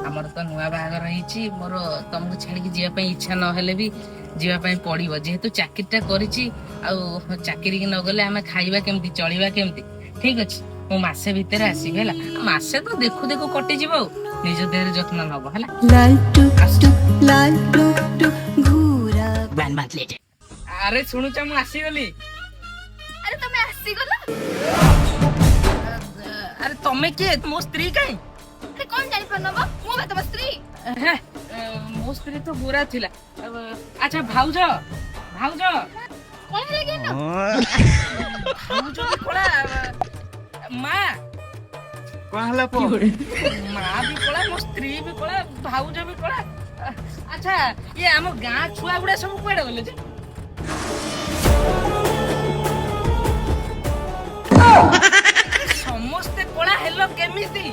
ଆମର ତ ନୂଆ ବାହାଘର ହେଇଛି ମୋର ତମକୁ ଛାଡିକି ଯିବା ପାଇଁ ଇଚ୍ଛା ନହେଲେ ବି ଯିବା ପାଇଁ ପଡିବ ଯେହେତୁ ଚାକିରିଟା କରିଛି ଆଉ ଚାକିରି କି ନଗଲେ ଆମେ ଖାଇବା କେମିତି ଚଳିବା କେମିତି ଠିକ ଅଛି ମୁଁ ମାସେ ଭିତରେ ଆସିବି ହେଲା ମାସେ ତ ଦେଖୁ ଦେଖୁ କଟିଯିବ ଆଉ ନିଜ ଦେହରେ ଯତ୍ନ ନବ ହେଲା ଆରେ ଶୁଣୁଛ ମୁଁ ଆସିଗଲି ଆରେ ତମେ ଆସିଗଲ ଆରେ ତମେ କିଏ ମୋ ସ୍ତ୍ରୀ କାଇଁ ଆରେ କଣ ଜାଣିପାରୁନବ ମୁଁ ବା ତମ ସ୍ତ୍ରୀ ମୋ ସ୍ତ୍ରୀ ତ ଗୋରା ଥିଲା ଆଚ୍ଛା ଭାଉଜ ଭାଉଜ କଣ ହେଲା କି ଭାଉଜ ବି କଳା ମା କଣ ହେଲା ପୁଅ? ମା ବି କଳା ମୋ ସ୍ତ୍ରୀ ବି କଳା ଭାଉଜ ବି କଳା ଆଚ୍ଛା ଇଏ ଆମ ଗାଁ ଛୁଆ ଗୁଡା ସବୁ କୁଆଡେ ଗଲେ ଯେ ସମସ୍ତେ କଳା ହେଲ କେମିତି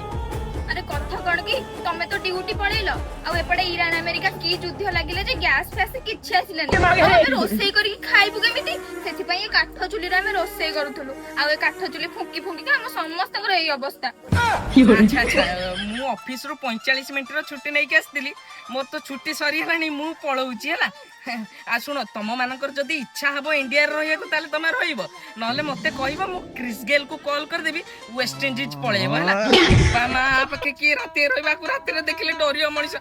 ଆରେ କଥା କଣ କି ତମେ ତ ଡ୍ୟୁଟି ପଳେଇଲ ଆଉ ଏପଟେ ଇରାନ ଆମେରିକା କି ଯୁଦ୍ଧ ଲାଗିଲା ଯେ ଗ୍ୟାସ ଫ୍ୟାସ କିଛି ଆସିଲାନି ଆମେ ରୋଷେଇ କରିକି ଖାଇବୁ କେମିତି ସେଥିପାଇଁ ଏ କାଠ ଚୁଲିରେ ଆମେ ରୋଷେଇ କରୁଥିଲୁ ଆଉ ଏ କାଠ ଚୁଲି ଫୁଙ୍କି ଫୁଙ୍କିକି ଆମ ସମସ୍ତଙ୍କର ଏଇ ଅବସ୍ଥା ଆଚ୍ଛା ଆଚ୍ଛା ମୁଁ ଅଫିସରୁ 45 ମିନିଟର ଛୁଟି ନେଇକି ଆସିଥିଲି ମୋର ତ ଛୁଟି ସରିଗଲାଣି ମୁଁ ପଳଉଛି ହେଲା ଆଉ ଶୁଣ ତମ ମାନଙ୍କର ଯଦି ଇଚ୍ଛା ହବ ଇଣ୍ଡିଆରେ ରହିବାକୁ ତାହେଲେ ତମେ ରହିବ ନହେଲେ ମତେ କହିବ ମୁଁ କ୍ରିସ୍ ଗେଲକୁ କଲ୍ କରିଦେବି ୱେଷ୍ଟ ଇଣ୍ଡିଜ ପଳେଇବ ହେଲା ବାପା ମା ପାଖେ କିଏ ରାତିରେ ରହିବାକୁ ରାତିରେ ଦେଖିଲେ ଡରିବ ମଣିଷ